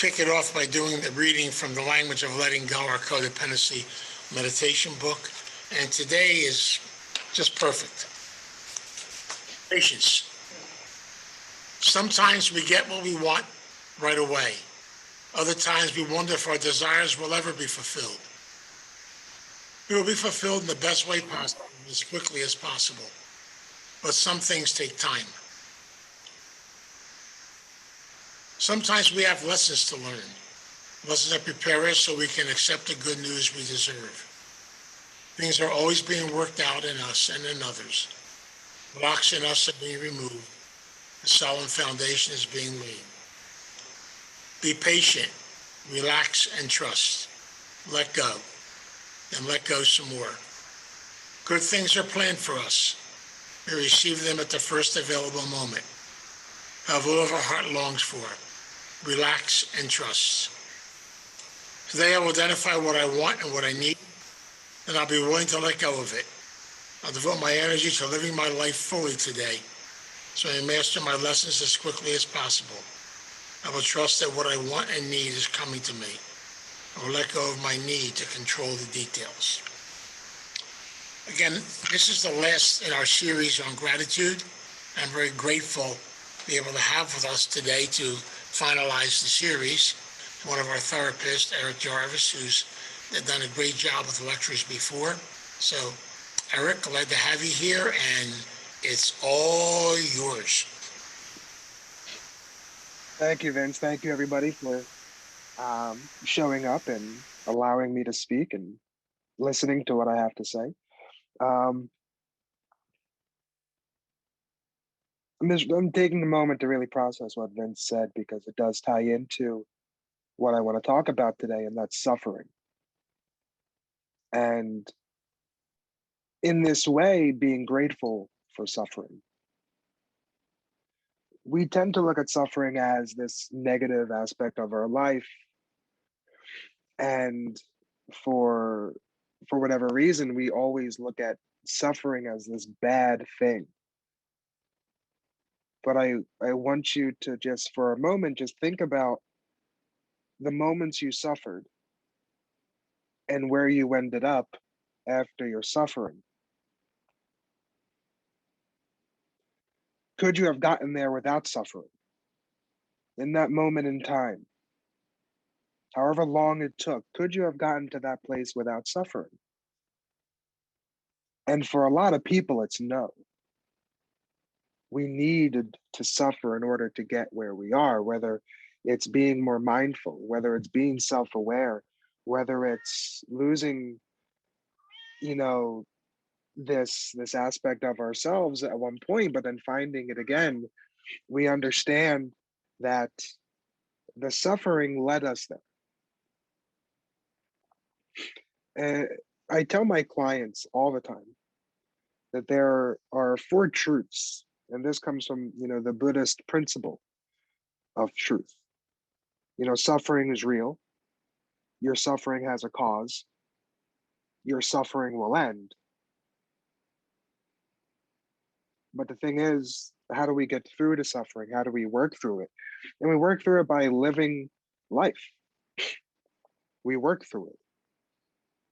kick it off by doing the reading from the Language of Letting Go, our codependency meditation book. And today is just perfect. Patience. Sometimes we get what we want right away. Other times we wonder if our desires will ever be fulfilled. We will be fulfilled in the best way possible, as quickly as possible. But some things take time. Sometimes we have lessons to learn, lessons that prepare us so we can accept the good news we deserve. Things are always being worked out in us and in others. Blocks in us are being removed. A solid foundation is being laid. Be patient, relax, and trust. Let go, and let go some more. Good things are planned for us. We receive them at the first available moment. Have all of our heart longs for. Relax and trust. Today I will identify what I want and what I need, and I'll be willing to let go of it. I'll devote my energy to living my life fully today, so I master my lessons as quickly as possible. I will trust that what I want and need is coming to me. I will let go of my need to control the details. Again, this is the last in our series on gratitude. I'm very grateful to be able to have with us today to finalize the series one of our therapists, Erik Jervis, who's done a great job with lectures before. So, Erik, glad to have you here, and it's all yours. Thank you, Vince. Thank you, everybody, for showing up and allowing me to speak and listening to what I have to say. I'm taking a moment to really process what Vince said, because it does tie into what I want to talk about today, and that's suffering. And in this way, being grateful for suffering. We tend to look at suffering as this negative aspect of our life. And for whatever reason, we always look at suffering as this bad thing. But I want you to just for a moment, just think about the moments you suffered and where you ended up after your suffering. Could you have gotten there without suffering? In that moment in time, however long it took, could you have gotten to that place without suffering? And for a lot of people, it's no. We needed to suffer in order to get where we are, whether it's being more mindful, whether it's being self-aware, whether it's losing, this aspect of ourselves at one point, but then finding it again. We understand that the suffering led us there. I tell my clients all the time that there are 4 truths, and this comes from the Buddhist principle of truth. Suffering is real. Your suffering has a cause. Your suffering will end. But the thing is, how do we get through the suffering? How do we work through it? And we work through it by living life. We work through it.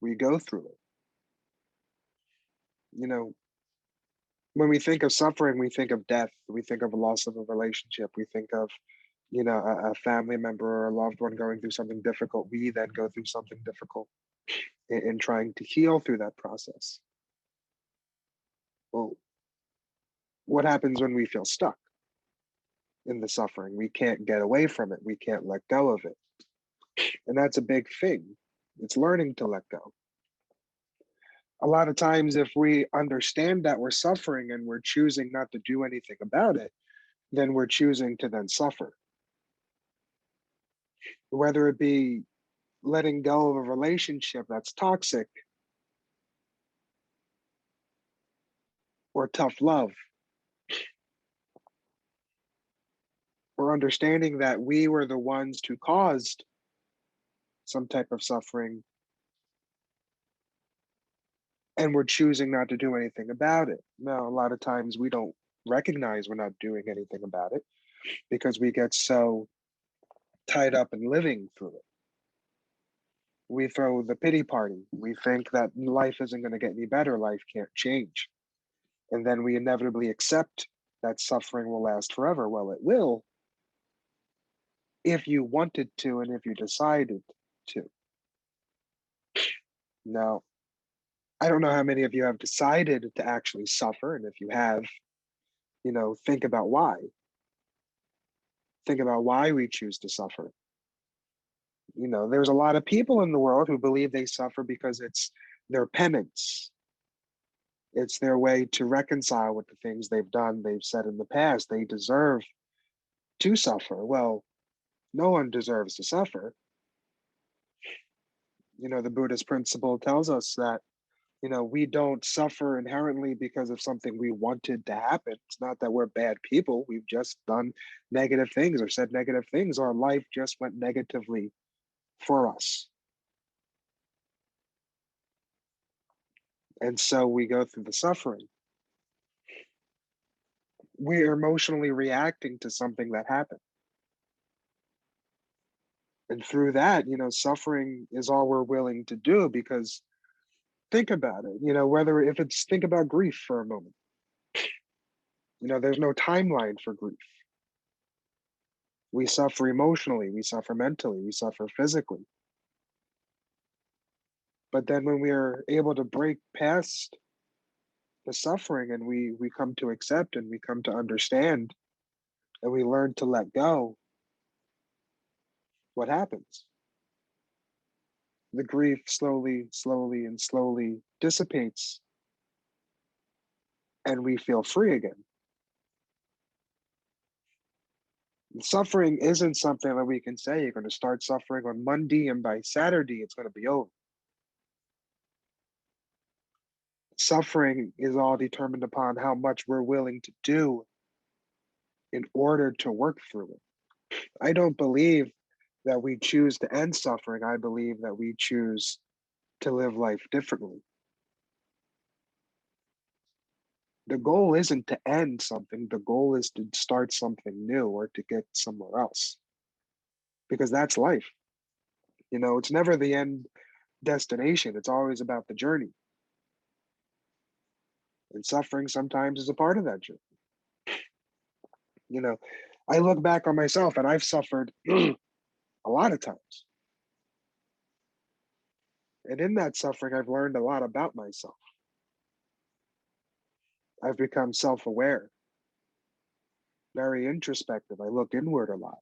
We go through it. When we think of suffering, we think of death. We think of a loss of a relationship. We think of, a family member or a loved one going through something difficult. We then go through something difficult in trying to heal through that process. Well, what happens when we feel stuck in the suffering? We can't get away from it. We can't let go of it. And that's a big thing. It's learning to let go. A lot of times, if we understand that we're suffering and we're choosing not to do anything about it, then we're choosing to then suffer. Whether it be letting go of a relationship that's toxic or tough love, or understanding that we were the ones who caused some type of suffering and we're choosing not to do anything about it. Now, a lot of times we don't recognize we're not doing anything about it because we get so tied up in living through it. We throw the pity party. We think that life isn't going to get any better, life can't change. And then we inevitably accept that suffering will last forever. Well, it will if you wanted to and if you decided to. Now, I don't know how many of you have decided to actually suffer. And if you have, think about why. Think about why we choose to suffer. There's a lot of people in the world who believe they suffer because it's their penance. It's their way to reconcile with the things they've done, they've said in the past. They deserve to suffer. Well, no one deserves to suffer. The Buddhist principle tells us that, we don't suffer inherently because of something we wanted to happen. It's not that we're bad people. We've just done negative things or said negative things. Our life just went negatively for us. And so we go through the suffering. We're emotionally reacting to something that happened. And through that, suffering is all we're willing to do because think about it, think about grief for a moment. There's no timeline for grief. We suffer emotionally, we suffer mentally, we suffer physically. But then when we are able to break past the suffering and we come to accept and we come to understand and we learn to let go, what happens? The grief slowly dissipates and we feel free again. Suffering isn't something that we can say you're going to start suffering on Monday and by Saturday it's going to be over. Suffering is all determined upon how much we're willing to do in order to work through it. I don't believe that we choose to end suffering. I believe that we choose to live life differently. The goal isn't to end something. The goal is to start something new or to get somewhere else. Because that's life. It's never the end destination. It's always about the journey. And suffering sometimes is a part of that journey. I look back on myself and I've suffered a lot of times. And in that suffering, I've learned a lot about myself. I've become self-aware, very introspective. I look inward a lot.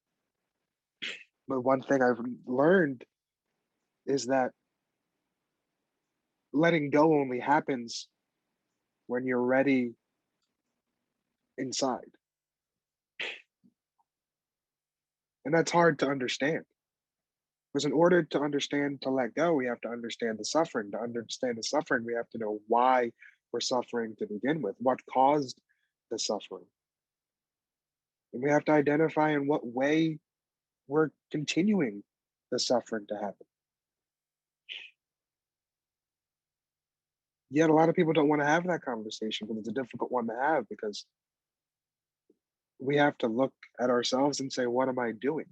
But one thing I've learned is that letting go only happens when you're ready inside. And that's hard to understand. Because in order to understand to let go, we have to understand the suffering. To understand the suffering, we have to know why we're suffering to begin with, what caused the suffering. And we have to identify in what way we're continuing the suffering to happen. Yet a lot of people don't want to have that conversation, but it's a difficult one to have because we have to look at ourselves and say, what am I doing?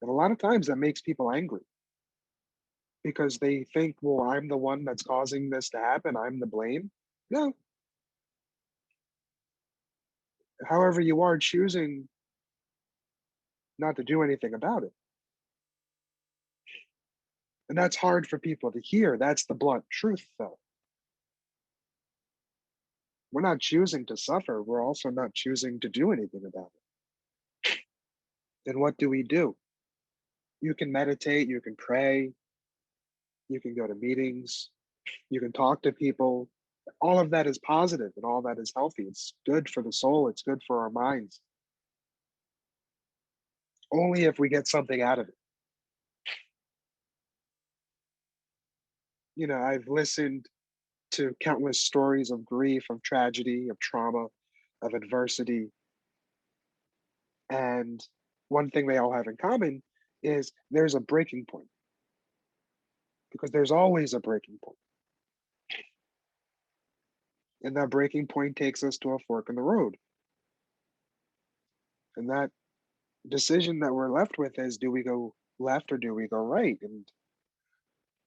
And a lot of times that makes people angry because they think, well, I'm the one that's causing this to happen. I'm the blame. No. However, you are choosing not to do anything about it. And that's hard for people to hear. That's the blunt truth, though. We're not choosing to suffer. We're also not choosing to do anything about it. Then what do? You can meditate, you can pray, you can go to meetings, you can talk to people. All of that is positive and all that is healthy. It's good for the soul, it's good for our minds. Only if we get something out of it. I've listened to countless stories of grief, of tragedy, of trauma, of adversity. And one thing they all have in common is there's a breaking point. Because there's always a breaking point. And that breaking point takes us to a fork in the road. And that decision that we're left with is, do we go left or do we go right? And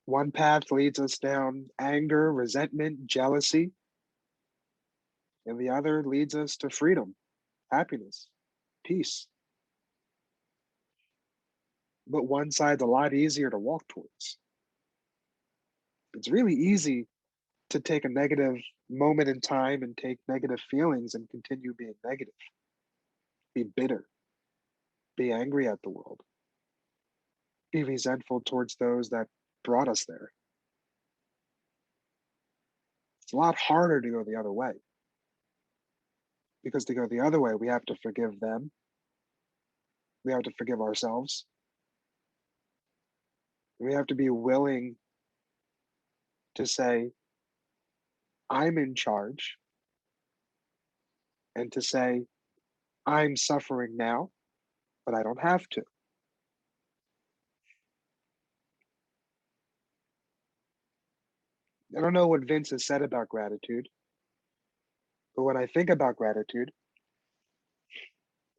one path leads us down anger, resentment, jealousy, and the other leads us to freedom, happiness, peace. But one side's a lot easier to walk towards. It's really easy to take a negative moment in time and take negative feelings and continue being negative, be bitter, be angry at the world, be resentful towards those that brought us there. It's a lot harder to go the other way, because to go the other way, we have to forgive them, we have to forgive ourselves, we have to be willing to say, I'm in charge, and to say, I'm suffering now, but I don't have to. I don't know what Vince has said about gratitude, but when I think about gratitude,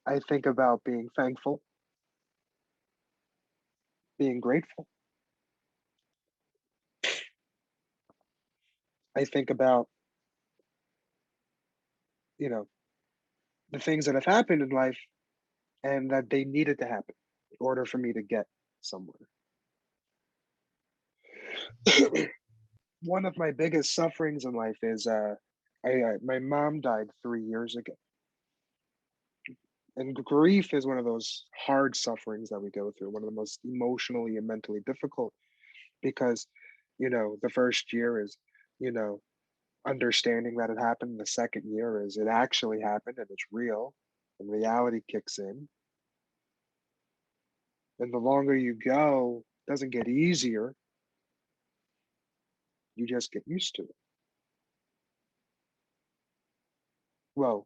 I think about being thankful, being grateful. I think about, you know, the things that have happened in life and that they needed to happen in order for me to get somewhere. One of my biggest sufferings in life is my mom died 3 years ago, and grief is one of those hard sufferings that we go through. One of the most emotionally and mentally difficult, because the first year is you know understanding that it happened. The second year is it actually happened and it's real, and reality kicks in. And the longer you go, it doesn't get easier. You just get used to it. Well,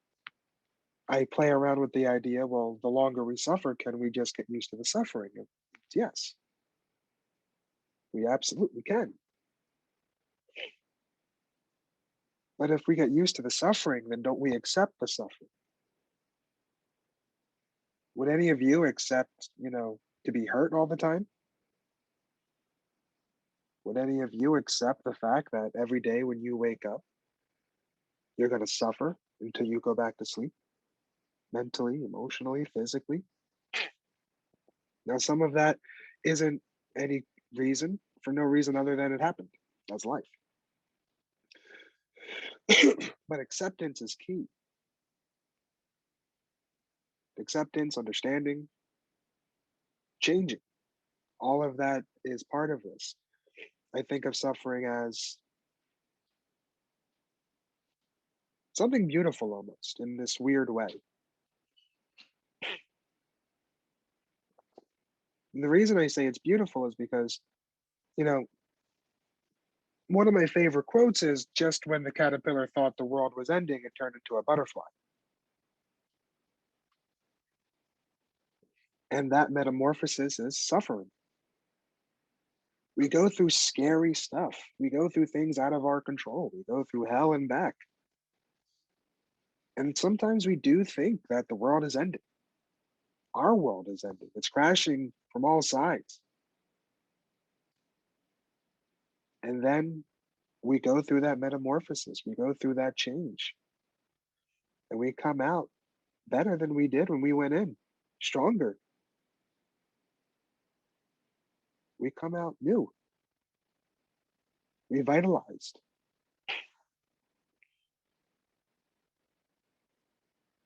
I play around with the idea, well, the longer we suffer, can we just get used to the suffering? And yes, we absolutely can. But if we get used to the suffering, then don't we accept the suffering? Would any of you accept, to be hurt all the time? Would any of you accept the fact that every day when you wake up, you're going to suffer until you go back to sleep, mentally, emotionally, physically? Now, some of that isn't any reason, for no reason other than it happened. That's life. But acceptance is key. Acceptance, understanding, changing. All of that is part of this. I think of suffering as something beautiful almost in this weird way. And the reason I say it's beautiful is because, you know, one of my favorite quotes is, just when the caterpillar thought the world was ending, it turned into a butterfly. And that metamorphosis is suffering. We go through scary stuff. We go through things out of our control. We go through hell and back. And sometimes we do think that the world is ending. Our world is ending. It's crashing from all sides. And then we go through that metamorphosis. We go through that change. And we come out better than we did when we went in, stronger. We come out new, revitalized.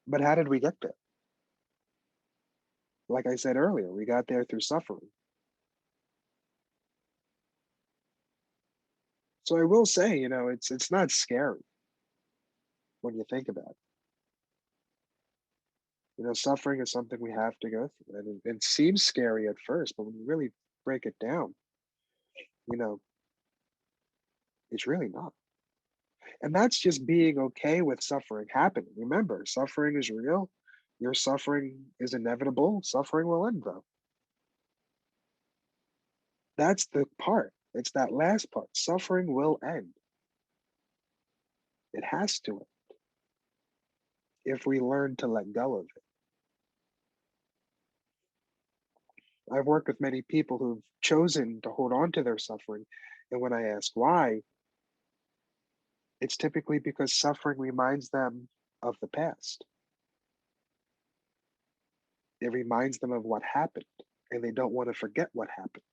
But how did we get there? Like I said earlier, we got there through suffering. So I will say, it's not scary when you think about it. Suffering is something we have to go through. And it seems scary at first, but when you really break it down, you know, it's really not. And that's just being okay with suffering happening. Remember, suffering is real. Your suffering is inevitable. Suffering will end, though. That's the part. It's that last part. Suffering will end. It has to, if we learn to let go of it. I've worked with many people who've chosen to hold on to their suffering. And when I ask why, it's typically because suffering reminds them of the past. It reminds them of what happened, and they don't want to forget what happened.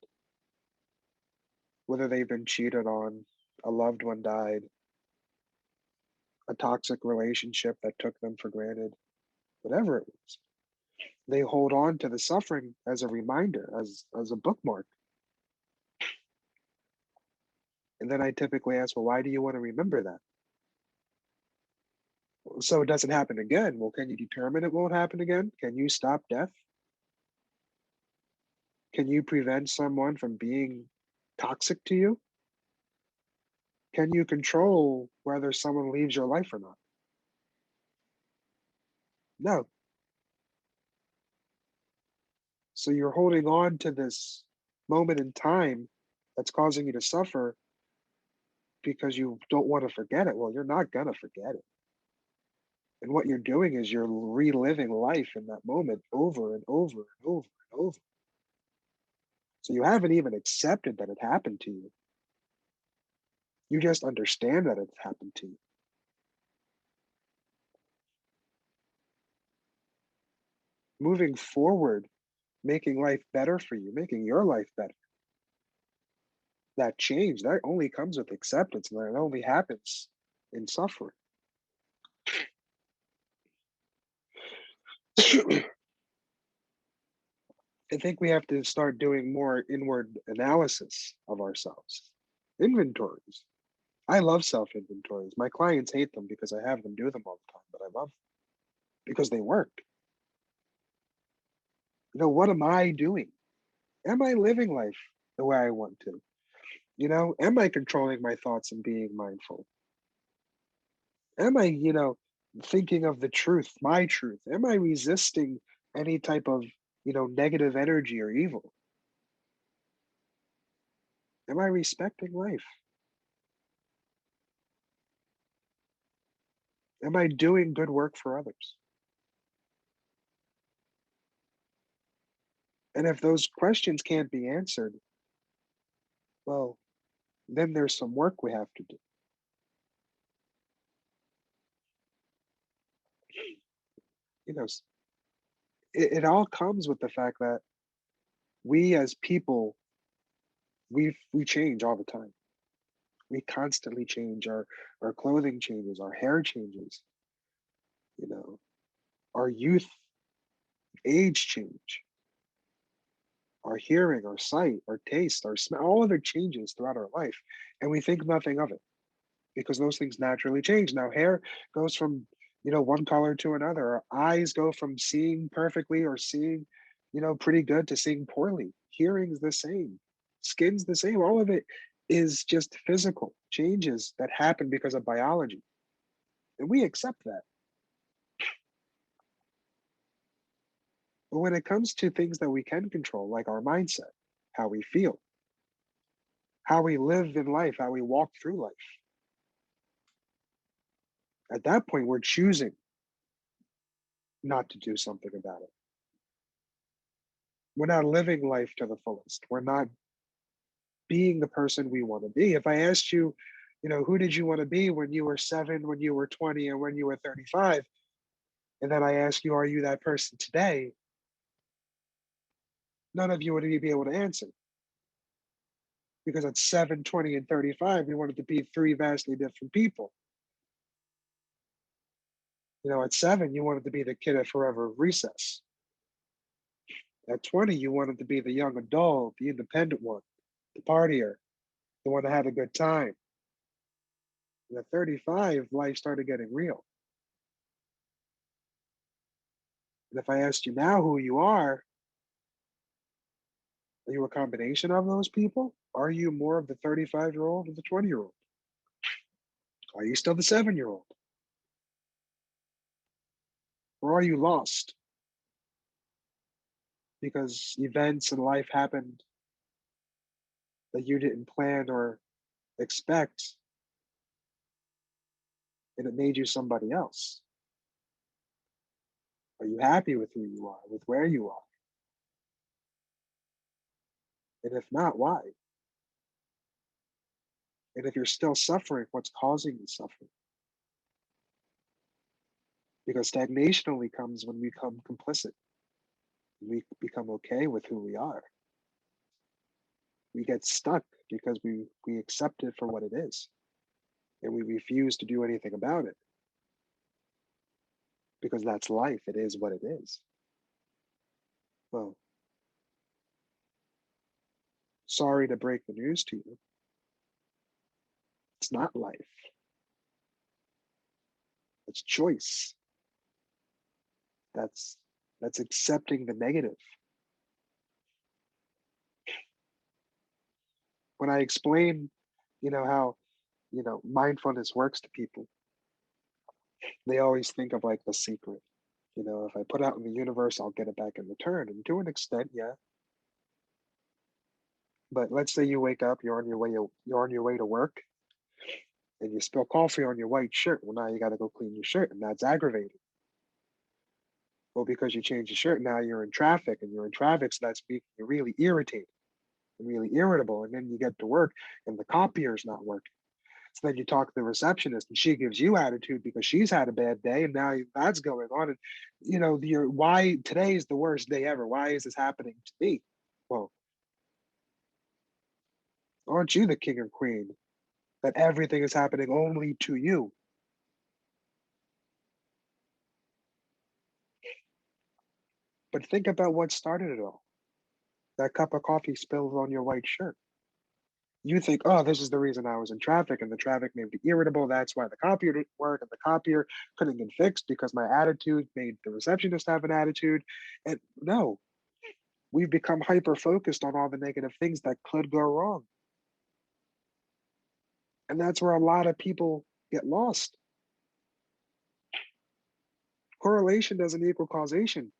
Whether they've been cheated on, a loved one died, a toxic relationship that took them for granted, whatever it was. They hold on to the suffering as a reminder, as a bookmark. And then I typically ask, well, why do you want to remember that? So it doesn't happen again. Well, can you determine it won't happen again? Can you stop death? Can you prevent someone from being toxic to you? Can you control whether someone leaves your life or not? No. So you're holding on to this moment in time that's causing you to suffer because you don't want to forget it. Well, you're not going to forget it. And what you're doing is you're reliving life in that moment over and over and over and over. So you haven't even accepted that it happened to you. You just understand that it's happened to you. Moving forward, making life better for you, making your life better. That change, that only comes with acceptance, and that only happens in suffering. I think we have to start doing more inward analysis of ourselves. Inventories. I love self inventories. My clients hate them because I have them do them all the time, but I love them because they work. What am I doing? Am I living life the way I want to? Am I controlling my thoughts and being mindful? Am I, thinking of the truth, my truth? Am I resisting any type of, negative energy or evil? Am I respecting life? Am I doing good work for others? And if those questions can't be answered, well, then there's some work we have to do. You know, it all comes with the fact that we as people, we change all the time. We constantly change. Our clothing changes, our hair changes, you know, our youth, age change, our hearing, our sight, our taste, our smell, all of it changes throughout our life. And we think nothing of it because those things naturally change. Now, hair goes from, one color to another. Our eyes go from seeing perfectly or seeing, pretty good to seeing poorly. Hearing's the same. Skin's the same. All of it is just physical changes that happen because of biology. And we accept that. But when it comes to things that we can control, like our mindset, how we feel, how we live in life, how we walk through life, at that point, we're choosing not to do something about it. We're not living life to the fullest. We're not being the person we want to be. If I asked you, who did you want to be when you were 7, when you were 20, and when you were 35? And then I ask you, are you that person today? None of you would be able to answer because at 7, 20, and 35, we wanted to be three vastly different people. At 7, you wanted to be the kid at forever recess. At 20, you wanted to be the young adult, the independent one, the partier, the one that had a good time. And at 35, life started getting real. And if I asked you now who you are you a combination of those people? Are you more of the 35-year-old or the 20-year-old? Are you still the 7-year-old? Or are you lost because events in life happened that you didn't plan or expect and it made you somebody else? Are you happy with who you are, with where you are? And if not, why? And if you're still suffering, what's causing the suffering? Because stagnation only comes when we become complicit. We become okay with who we are. We get stuck because we accept it for what it is, and we refuse to do anything about it because that's life. It is what it is. Well, sorry to break the news to you. It's not life. It's choice. That's that's accepting the negative. When I explain, how, mindfulness works to people, they always think of like the secret. If I put out in the universe, I'll get it back in return. And to an extent, yeah. But let's say you wake up, you're on your way to work, and you spill coffee on your white shirt. Well, now you got to go clean your shirt, and that's aggravating. Well, because you changed your shirt, now you're in traffic, and you're in traffic, so that's making you really irritated and really irritable. And then you get to work, and the copier's not working. So then you talk to the receptionist, and she gives you attitude because she's had a bad day, and now that's going on. And why today is the worst day ever? Why is this happening to me? Well, aren't you the king or queen that everything is happening only to you? But think about what started it all. That cup of coffee spilled on your white shirt. You think, oh, this is the reason I was in traffic, and the traffic made me irritable. That's why the copier didn't work, and the copier couldn't get fixed because my attitude made the receptionist have an attitude. And no, we've become hyper focused on all the negative things that could go wrong. And that's where a lot of people get lost. Correlation doesn't equal causation.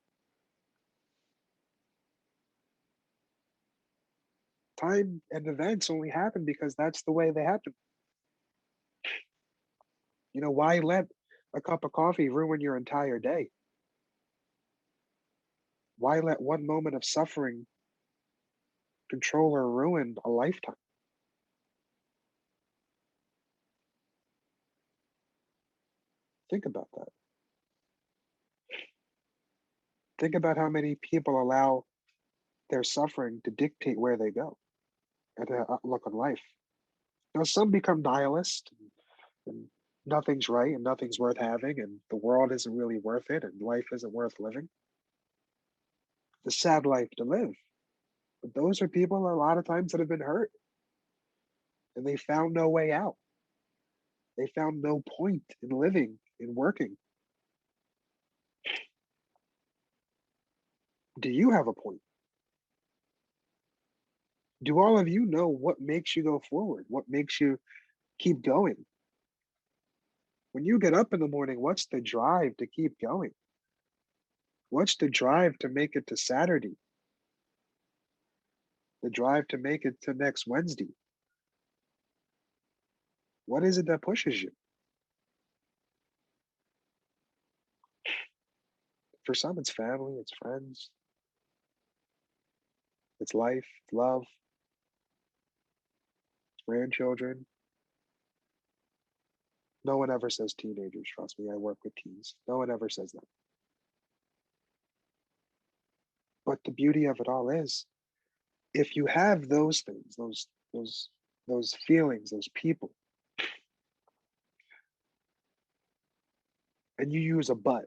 Time and events only happen because that's the way they happen. Why let a cup of coffee ruin your entire day? Why let one moment of suffering control or ruin a lifetime? Think about that. Think about how many people allow their suffering to dictate where they go and their outlook on life. Some become nihilist, and nothing's right and nothing's worth having, and the world isn't really worth it, and life isn't worth living. It's a sad life to live. But those are people a lot of times that have been hurt and they found no way out. They found no point in living, in working. Do you have a point? Do all of you know what makes you go forward? What makes you keep going? When you get up in the morning, what's the drive to keep going? What's the drive to make it to Saturday? The drive to make it to next Wednesday? What is it that pushes you? For some, it's family, it's friends, it's life, it's love, it's grandchildren. No one ever says teenagers, trust me, I work with teens. No one ever says that. But the beauty of it all is if you have those things, those those feelings, those people, and you use a but.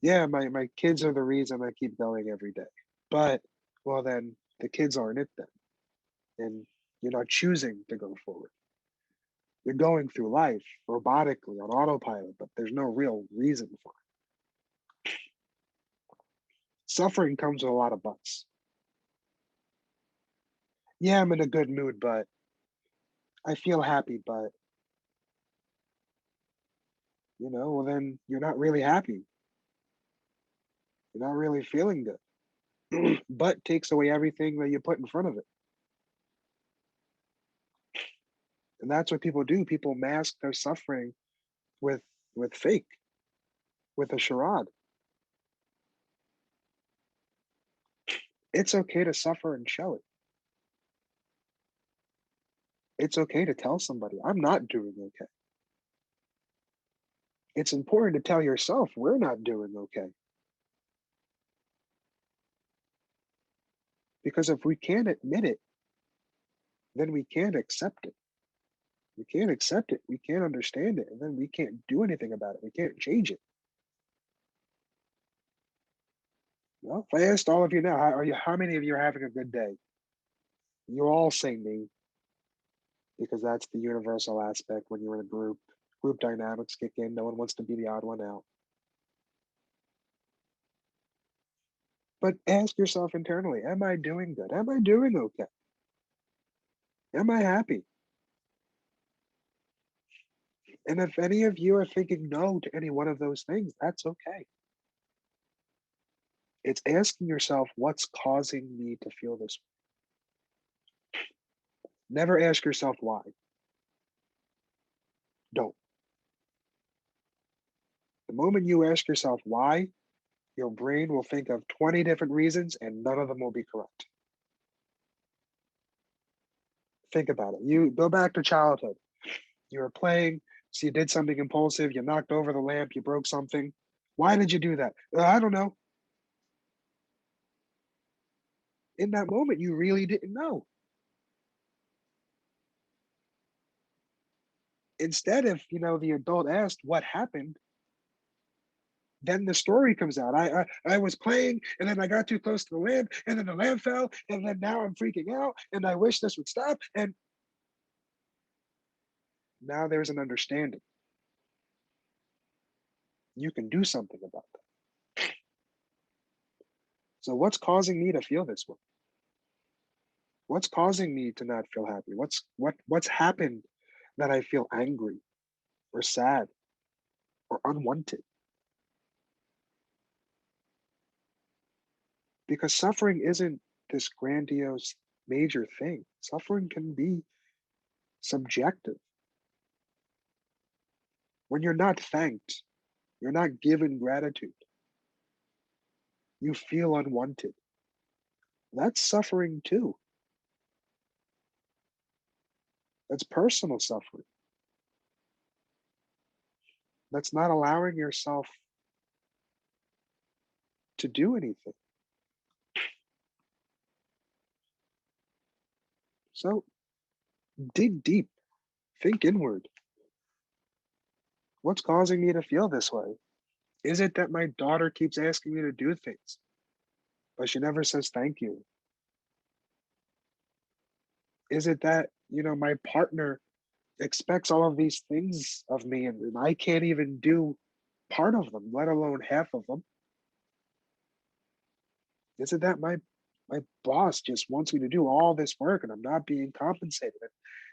Yeah, my kids are the reason I keep going every day. But well then the kids aren't it then. And you're not choosing to go forward. You're going through life robotically on autopilot, but there's no real reason for it. Suffering comes with a lot of buts. Yeah, I'm in a good mood, but I feel happy, but well then you're not really happy. You're not really feeling good. But takes away everything that you put in front of it. And that's what people do. People mask their suffering with fake, with a charade. It's okay to suffer and show it. It's okay to tell somebody, I'm not doing okay. It's important to tell yourself, we're not doing okay. Because if we can't admit it, then we can't accept it. We can't accept it. We can't understand it. And then we can't do anything about it. We can't change it. Well, if I asked all of you now, how many of you are having a good day? You all say me, because that's the universal aspect when you're in a group. Group dynamics kick in. No one wants to be the odd one out. But ask yourself internally, am I doing good? Am I doing okay? Am I happy? And if any of you are thinking no to any one of those things, that's okay. It's asking yourself, what's causing me to feel this? Never ask yourself why. Don't. The moment you ask yourself why, your brain will think of 20 different reasons and none of them will be correct. Think about it. You go back to childhood. You were playing, so you did something impulsive, you knocked over the lamp, you broke something. Why did you do that? I don't know. In that moment, you really didn't know. Instead, if the adult asked what happened, then the story comes out. I was playing, and then I got too close to the lamp, and then the lamp fell, and then now I'm freaking out, and I wish this would stop. And now there's an understanding. You can do something about that. So what's causing me to feel this way? What's causing me to not feel happy? What's happened that I feel angry or sad or unwanted? Because suffering isn't this grandiose major thing. Suffering can be subjective. When you're not thanked, you're not given gratitude, you feel unwanted. That's suffering too. That's personal suffering. That's not allowing yourself to do anything. So dig deep, think inward. What's causing me to feel this way? Is it that my daughter keeps asking me to do things, but she never says thank you? Is it that, my partner expects all of these things of me and I can't even do part of them, let alone half of them? Is it that my boss just wants me to do all this work and I'm not being compensated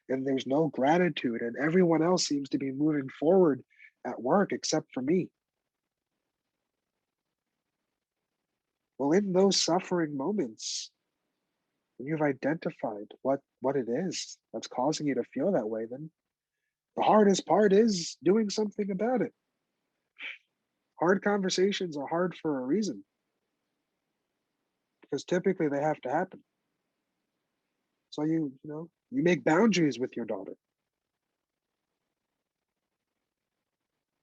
and there's no gratitude and everyone else seems to be moving forward at work except for me? Well, in those suffering moments, when you've identified what it is that's causing you to feel that way, then the hardest part is doing something about it. Hard conversations are hard for a reason because typically they have to happen. So you make boundaries with your daughter.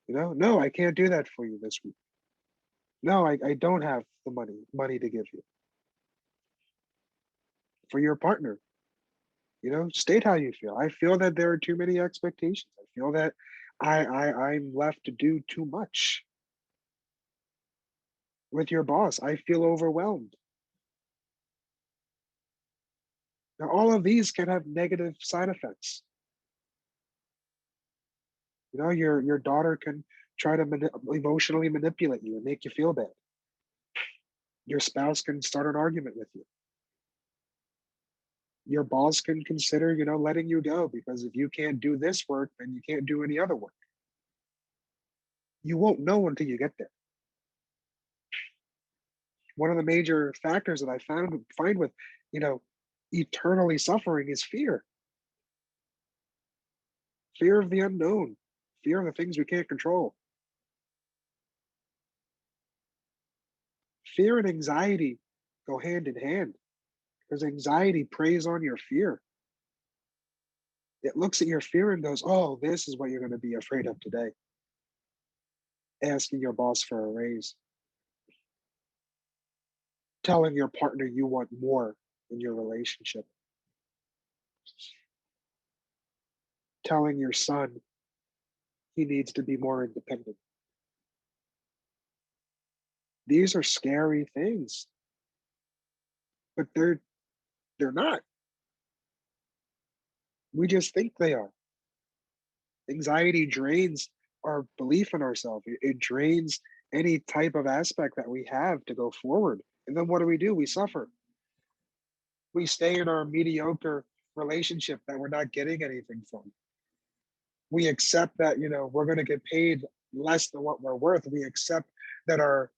No, I can't do that for you this week. No, I don't have the money to give you. For your partner, state how you feel. I feel that there are too many expectations. I feel that I'm left to do too much. With your boss, I feel overwhelmed. Now, all of these can have negative side effects. Your daughter can try to emotionally manipulate you and make you feel bad. Your spouse can start an argument with you. Your boss can consider, letting you go because if you can't do this work, then you can't do any other work. You won't know until you get there. One of the major factors that I find with, you know, eternally suffering is fear. Fear of the unknown, fear of the things we can't control. Fear and anxiety go hand in hand because anxiety preys on your fear. It looks at your fear and goes, oh, this is what you're going to be afraid of today. Asking your boss for a raise, telling your partner you want more in your relationship, telling your son he needs to be more independent. These are scary things, but they're not. We just think they are. Anxiety drains our belief in ourselves. It drains any type of aspect that we have to go forward. And then what do? We suffer. We stay in our mediocre relationship that we're not getting anything from. We accept that, we're going to get paid less than what we're worth. We accept that our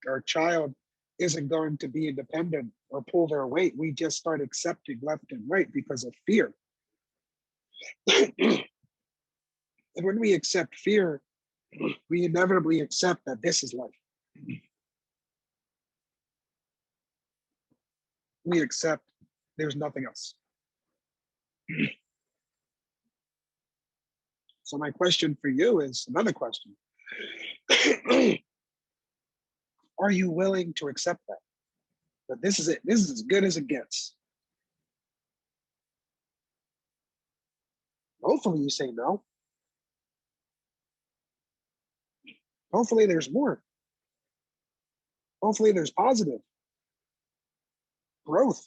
our child isn't going to be independent or pull their weight. We just start accepting left and right because of fear. And when we accept fear, we inevitably accept that this is life. We accept there's nothing else. So my question for you is another question. Are you willing to accept that? That this is it. This is as good as it gets. Hopefully you say no. Hopefully there's more. Hopefully there's positive growth.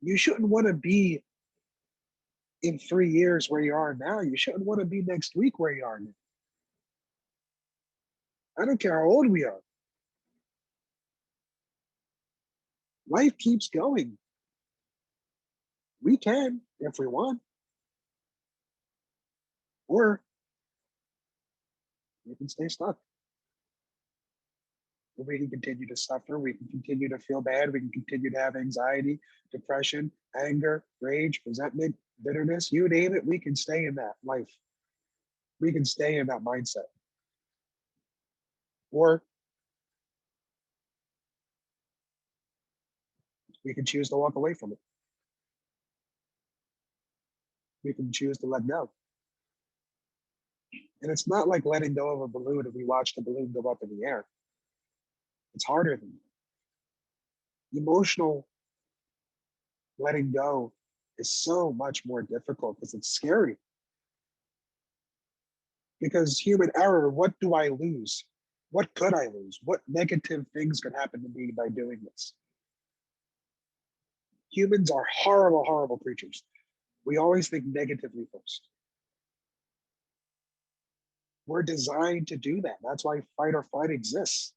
You shouldn't want to be in 3 years where you are now. You shouldn't want to be next week where you are now. I don't care how old we are. Life keeps going. We can if we want. Or we can stay stuck. We can continue to suffer. We can continue to feel bad. We can continue to have anxiety, depression, anger, rage, resentment, bitterness. You name it, we can stay in that life. We can stay in that mindset. Or we can choose to walk away from it. We can choose to let go. And it's not like letting go of a balloon and we watch the balloon go up in the air. It's harder than that. Emotional letting go is so much more difficult because it's scary. Because human error, what do I lose? What could I lose? What negative things could happen to me by doing this? Humans are horrible, horrible creatures. We always think negatively first. We're designed to do that. That's why fight or flight exists.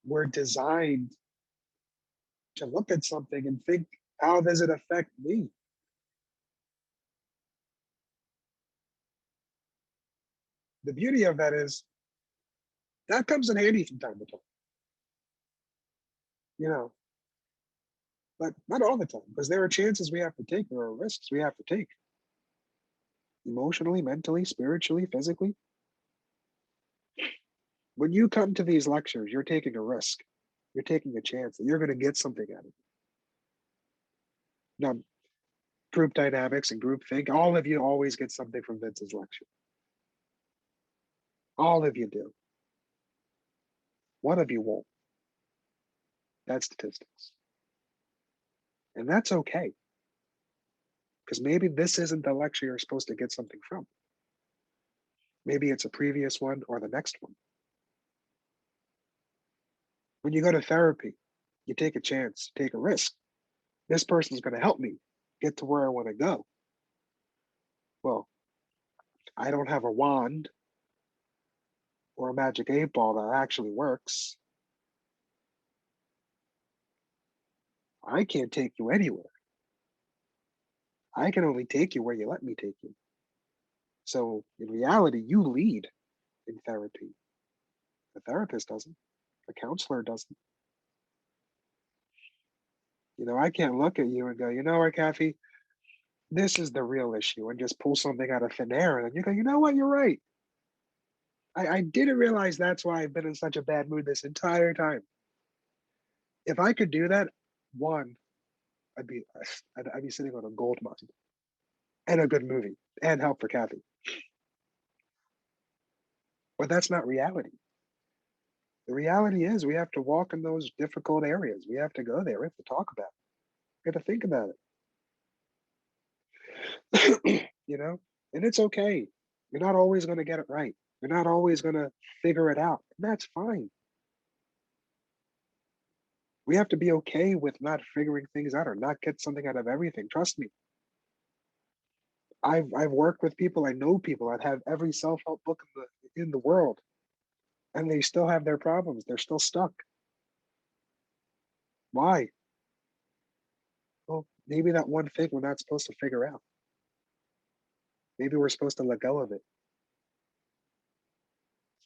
We're designed to look at something and think, how does it affect me? The beauty of that is that comes in handy from time to time, you know, but not all the time, because there are chances we have to take, there are risks we have to take emotionally, mentally, spiritually, physically. When you come to these lectures, you're taking a risk. You're taking a chance that you're going to get something out of it. Now, group dynamics and group think, all of you always get something from Vince's lecture. All of you do. One of you won't. That's statistics. And that's okay. Because maybe this isn't the lecture you're supposed to get something from. Maybe it's a previous one or the next one. When you go to therapy, you take a chance, take a risk. This person's going to help me get to where I want to go. Well, I don't have a wand or a magic 8-ball that actually works. I can't take you anywhere. I can only take you where you let me take you. So in reality, you lead in therapy. The therapist doesn't. The counselor doesn't. I can't look at you and go, you know what, Kathy, this is the real issue, and just pull something out of thin air. And then you go, you know what, you're right. I didn't realize that's why I've been in such a bad mood this entire time. If I could do that, one, I'd be I'd be sitting on a gold mine and a good movie and help for Kathy. But that's not reality. The reality is we have to walk in those difficult areas. We have to go there. We have to talk about it. We have to think about it. And it's okay. You're not always going to get it right. You're not always going to figure it out. And that's fine. We have to be okay with not figuring things out or not get something out of everything. Trust me. I've worked with people, I know people that have every self-help book in the world, and they still have their problems. They're still stuck. Why? Well, maybe that one thing we're not supposed to figure out. Maybe we're supposed to let go of it.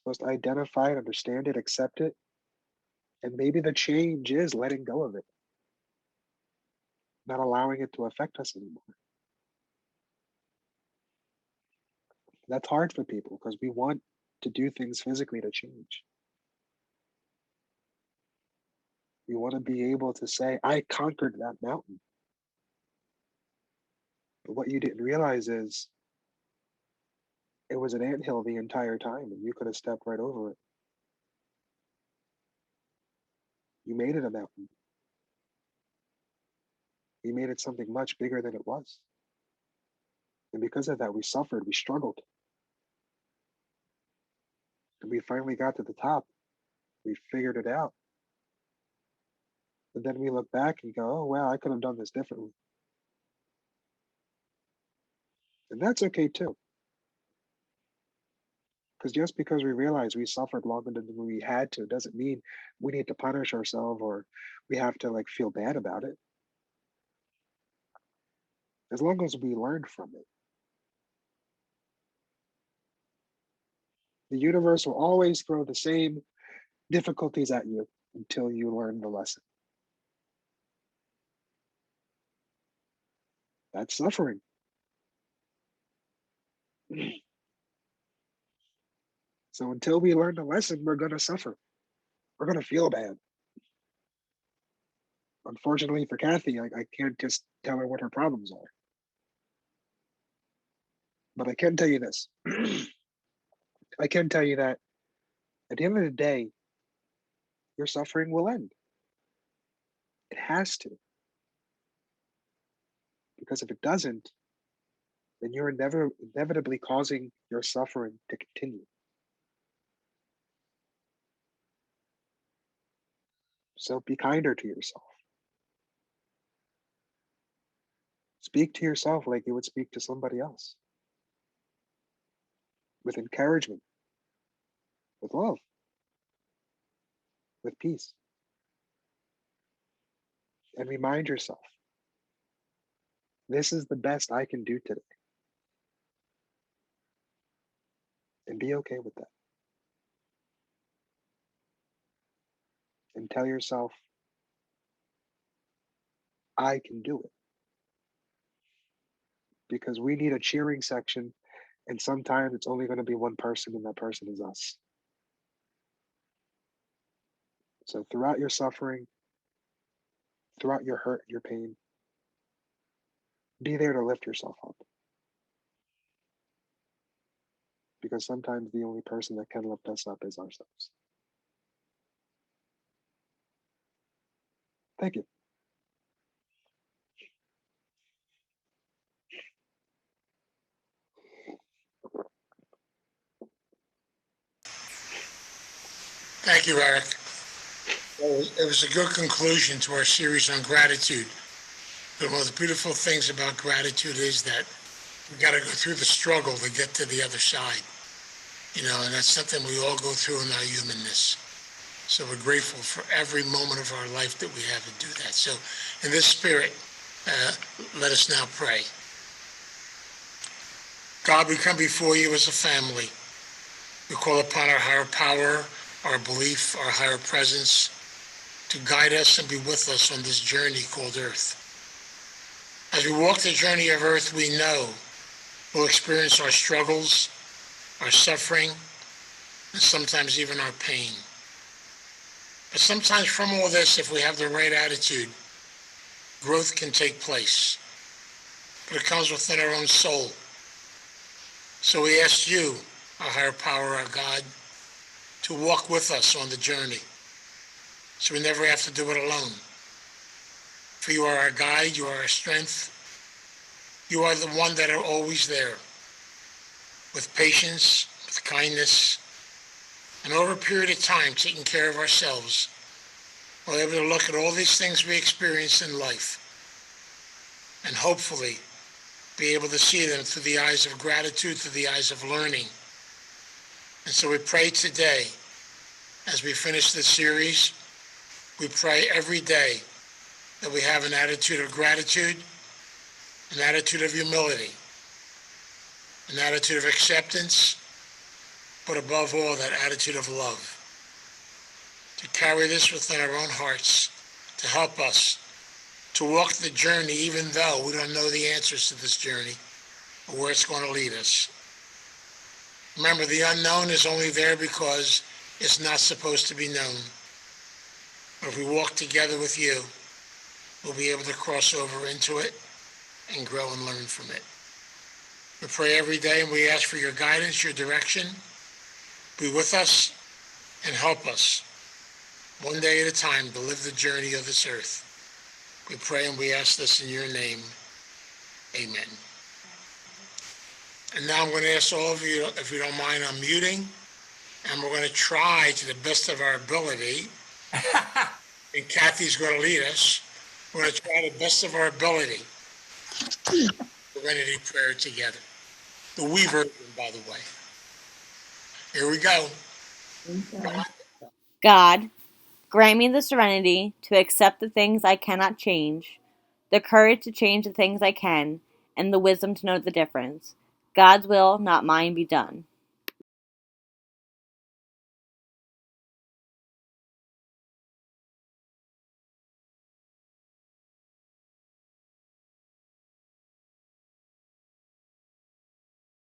Supposed to identify it, understand it, accept it. And maybe the change is letting go of it, not allowing it to affect us anymore. That's hard for people because we want to do things physically to change. We want to be able to say, I conquered that mountain. But what you didn't realize is it was an anthill the entire time and you could have stepped right over it. You made it a mountain. You made it something much bigger than it was. And because of that, we suffered, we struggled. And we finally got to the top. We figured it out. And then we look back and go, oh, wow, I could have done this differently. And that's okay too. Because just because we realize we suffered longer than we had to doesn't mean we need to punish ourselves or we have to like feel bad about it. As long as we learn from it. The universe will always throw the same difficulties at you until you learn the lesson. That's suffering. So until we learn the lesson, we're going to suffer. We're going to feel bad. Unfortunately for Kathy, I can't just tell her what her problems are. But I can tell you this. I can tell you that at the end of the day, your suffering will end. It has to. Because if it doesn't, then you're inevitably causing your suffering to continue. So be kinder to yourself. Speak to yourself like you would speak to somebody else. With encouragement, with love, with peace. And remind yourself, this is the best I can do today. And be okay with that. And tell yourself, I can do it. Because we need a cheering section, and sometimes it's only going to be one person, and that person is us. So throughout your suffering, throughout your hurt, your pain, be there to lift yourself up. Because sometimes the only person that can lift us up is ourselves. Thank you. Thank you, Eric. It was a good conclusion to our series on gratitude. But one of the beautiful things about gratitude is that we got to go through the struggle to get to the other side. And that's something we all go through in our humanness. So we're grateful for every moment of our life that we have to do that. So in this spirit, let us now pray. God, we come before you as a family. We call upon our higher power, our belief, our higher presence to guide us and be with us on this journey called Earth. As we walk the journey of Earth, we know we'll experience our struggles, our suffering, and sometimes even our pain. But sometimes from all this, if we have the right attitude, growth can take place, but it comes within our own soul. So we ask you, our higher power, our God, to walk with us on the journey, so we never have to do it alone. For you are our guide, you are our strength, you are the one that are always there, with patience, with kindness, and over a period of time taking care of ourselves. We're able to look at all these things we experience in life and hopefully be able to see them through the eyes of gratitude, through the eyes of learning. And so we pray today, as we finish this series, we pray every day that we have an attitude of gratitude, an attitude of humility, an attitude of acceptance, but above all, that attitude of love. To carry this within our own hearts, to help us to walk the journey even though we don't know the answers to this journey or where it's going to lead us. Remember, the unknown is only there because it's not supposed to be known. But if we walk together with you, we'll be able to cross over into it and grow and learn from it. We pray every day and we ask for your guidance, your direction. Be with us and help us one day at a time to live the journey of this earth. We pray and we ask this in your name. Amen. And now I'm going to ask all of you, if you don't mind, unmuting, and we're going to try to the best of our ability, and Kathy's going to lead us, we're going to try the best of our ability. We're going to do prayer together. The we version, by the way. Here we go. God, grant me the serenity to accept the things I cannot change, the courage to change the things I can, and the wisdom to know the difference. God's will, not mine, be done.